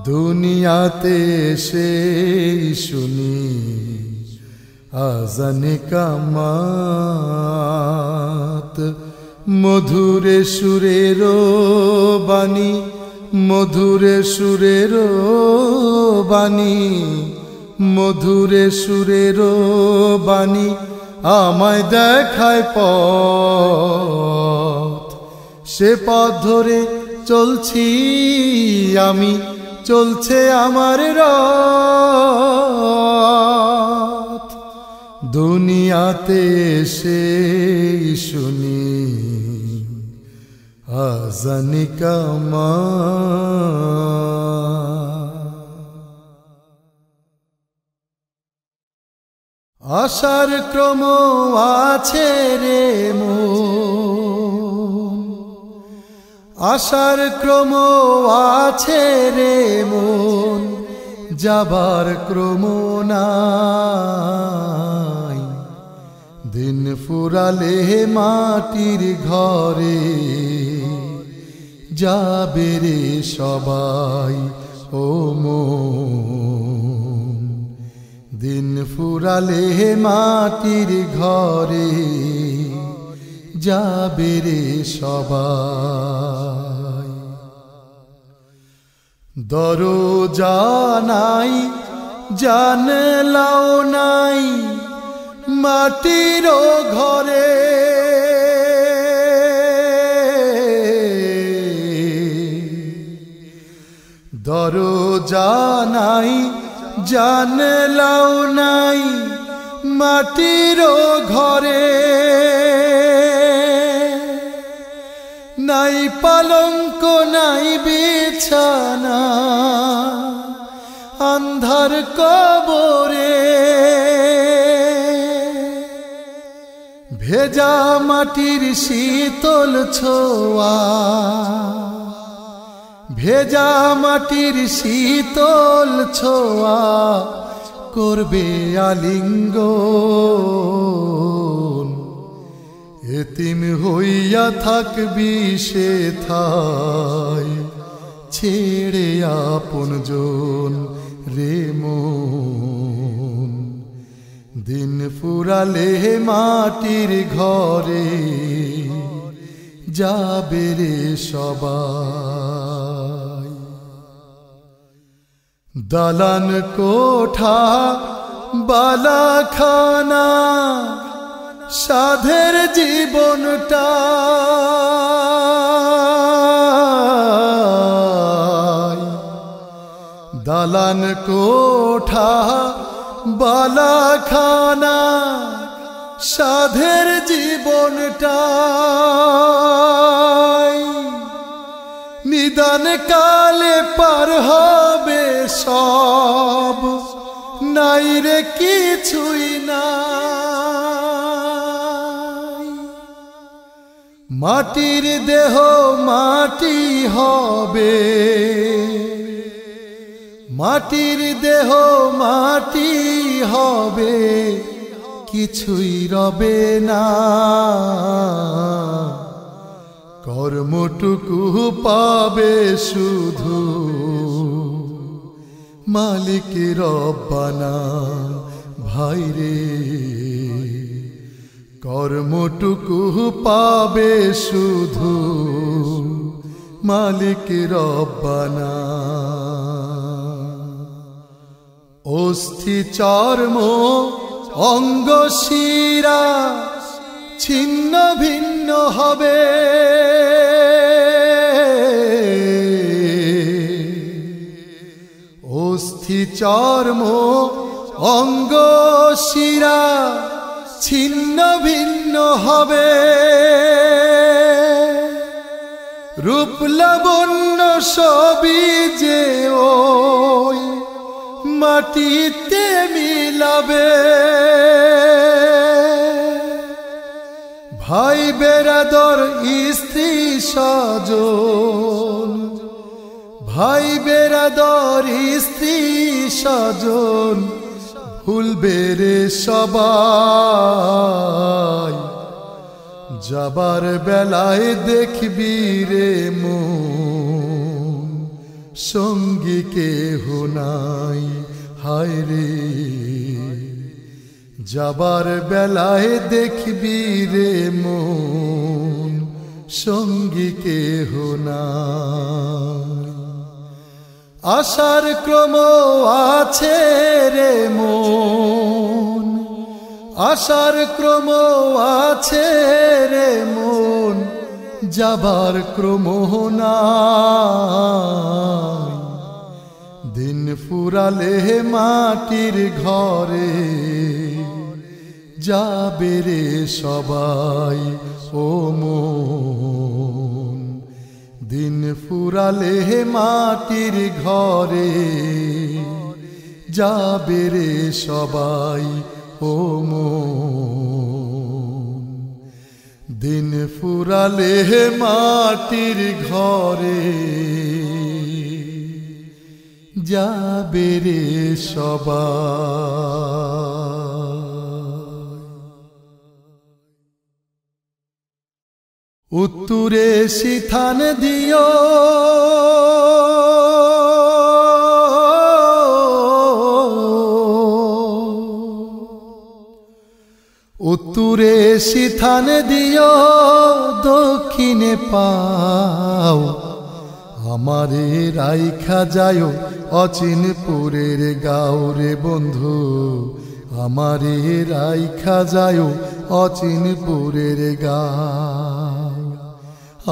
দুনিয়াতে সেই শুনি আজান কামাত, মধুরে সুরের বাণী, মধুরে সুরের বাণী, মধুরে সুরের বাণী আমায় দেখায় পথ, সে পথ ধরে চলছি আমি, চলছে আমার রথ। দুনিয়াতে সেই শুনি আজান কামাত। আশার ক্রম আছে রে মন, আশার ক্রম আছে রে মন, যাবার ক্রম নাই। দিন ফুরালে মাটির ঘরে যাবে রে সবাই ও মন, দিন ফুরালে মাটির ঘরে যাবে রে সবাই। দরজা নাই জানলাও নাই মাটির ঘরে, দরজা নাই, জানলাও নাই, মাটির ঘরে নাই পালঙ্ক নাই বিছানা, আন্ধার কবরে ভেজা মাটির শীতল ছোঁয়া, ভেজা মাটির শীতল ছোঁয়া করবে আলিঙ্গন। এতিম হইয়া থাকবি সেথায়, ছেড়ে আপনজন রে মন। দিন ফুরালে মাটির ঘরে যাবে রে সবাই। দালান কোঠা বালাখানা সাধের জীবনটা, দালান কোঠা বালাখানা সাধের জীবনটা, নিদান কালে পার হবে সব, নাই রে কিছুই নাই। মাটির দেহ মাটি হবে, মাটির দেহ মাটি হবে, কিছুই রবে না। কর্মটুকু পাবে শুধু মালিক রব্বানা ভাইরে। কর্মটুকু পাবে শুধু মালিক রব্বানা। অস্থি চর্ম অঙ্গ শিরা ছিন্ন ভিন্ন হবে, অস্থি চর্ম অঙ্গ শিরা ছিন্ন ভিন্ন হবে। রূপ লাবণ্য সবই যে ওই মাটিতে মিলাবে। ভাই বেরাদর স্ত্রী স্বজন, ভাই বেরাদর স্ত্রী স্বজন ভুলবে রে সবাই। যাবার বেলায় দেখবি রে মন, সঙ্গী কেহ নাই হায় রে। যাবার বেলায় দেখবি রে মন, সঙ্গী কেহ নাই। আশার ক্রম আছে রে মন, আশার ক্রম আছে রে মন, যাবার ক্রম নাই। দিন ফুরালে মাটির ঘরে যাবে রে সবাই ও মন। দিন ফুরালে মাটির ঘরে যাবে রে সবাই ও মন। দিন ফুরালে মাটির ঘরে যাবে রে সবাই। উত্তরে সিথান দিও, উত্তরে সিথান দিও, দক্ষিণে পাও আমারে রাইখা যায় অচিনপুরের গাঁও রে বন্ধু। আমারে রাইখা যায় অচিনপুরের গাঁও,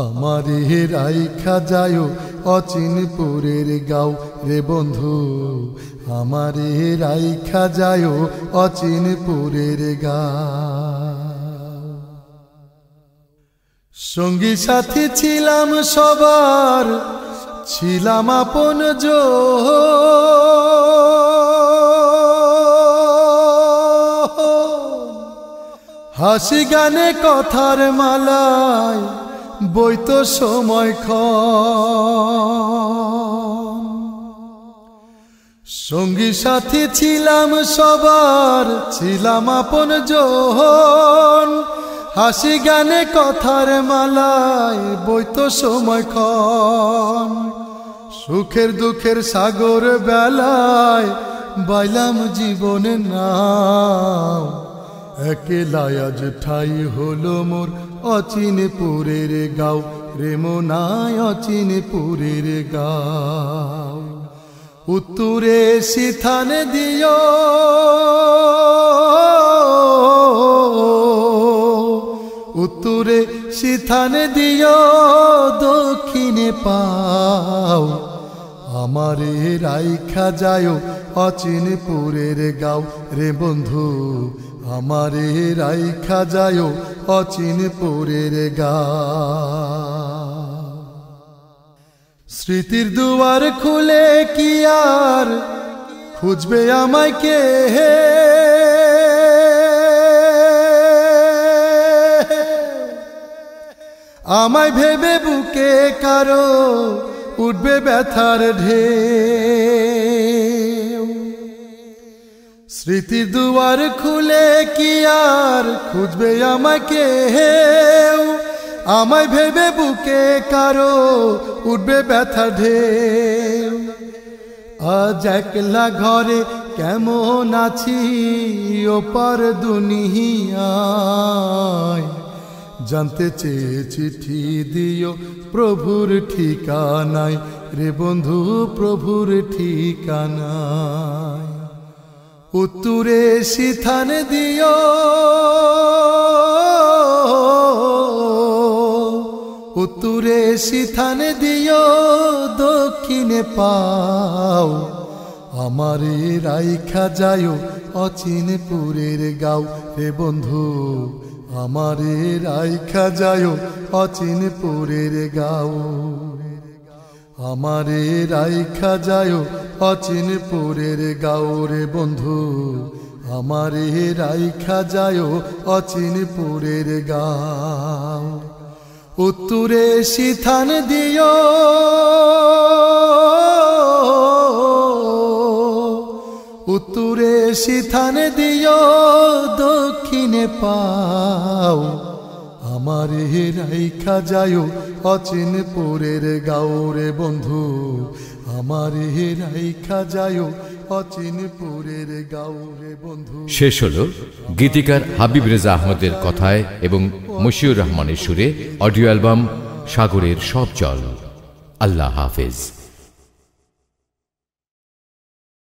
আমারে রাইখা যায় অচিনপুরের গাঁও। রে বন্ধু আমারে রাইখা যায় অচিনপুরের গাঁও। সঙ্গী সাথী ছিলাম সবার, ছিলাম আপন হাসি গানে কথার মালায় বইতো সময় সঙ্গী সাথী ছিলাম সবার, ছিলাম আপন জন হাসি গানে কথার মালায় বইতো সময় সুখের দুঃখের সাগর বেলায় বাইলাম জীবনে নাও। একলাই আজ ঠাই হলো মোর অচিনপুরের গাঁও রে মোনায় অচিনপুরের গাঁও। উত্তরে সিথান দিও উত্তরে সিথান দিও দক্ষিণে পাও আমারে রাইখা যায় অচিনপুরের গাঁও রে বন্ধু আমারে রাইখা যায় অচিনপুরের গাঁও। স্মৃতির দুয়ার খুলে কি আর খুঁজবে আমায় কে আমায় ভেবে বুকে কারো উঠবে ব্যথার ঢেউ। স্মৃতির দুয়ার খুলে কি আর খুঁজবে আমায় কেউ আমায় ভেবে বুকে কারো উঠবে ব্যথা ঢেউ। আজ একলা ঘরে কেমন আছি ওপার দুনিয়ায় জানতে চেয়ে চিঠি দিও প্রভুর ঠিকানায় রে বন্ধু প্রভুর ঠিকানায়। উত্তরে সিথান দিও উত্তরে সিথান দিও দক্ষিণে পাও আমারে রাইখা যায় অচিনপুরের গাঁও রে বন্ধু আমারে রাইখা যায় অচিনপুরের গাঁও আমারে রাইখা যায় অচিনপুরের গাঁও রে বন্ধু আমারে রাইখা যায় অচিনপুরের গাঁও। উত্তরে সিথান দিও উত্তরে সিথান দিও দক্ষিণে পাও আমারে রাইখা যায় অচিনপুরের গাঁও রে বন্ধু আমারে রাইখা যায় অচিনপুরের গাঁও রে বন্ধু। শেষ হলো গীতিকার হাবিব রেজা আহমদের কথায় এবং মশিউর রহমানের সুরে অডিও অ্যালবাম সাগরের সব জল। আল্লাহ হাফেজ।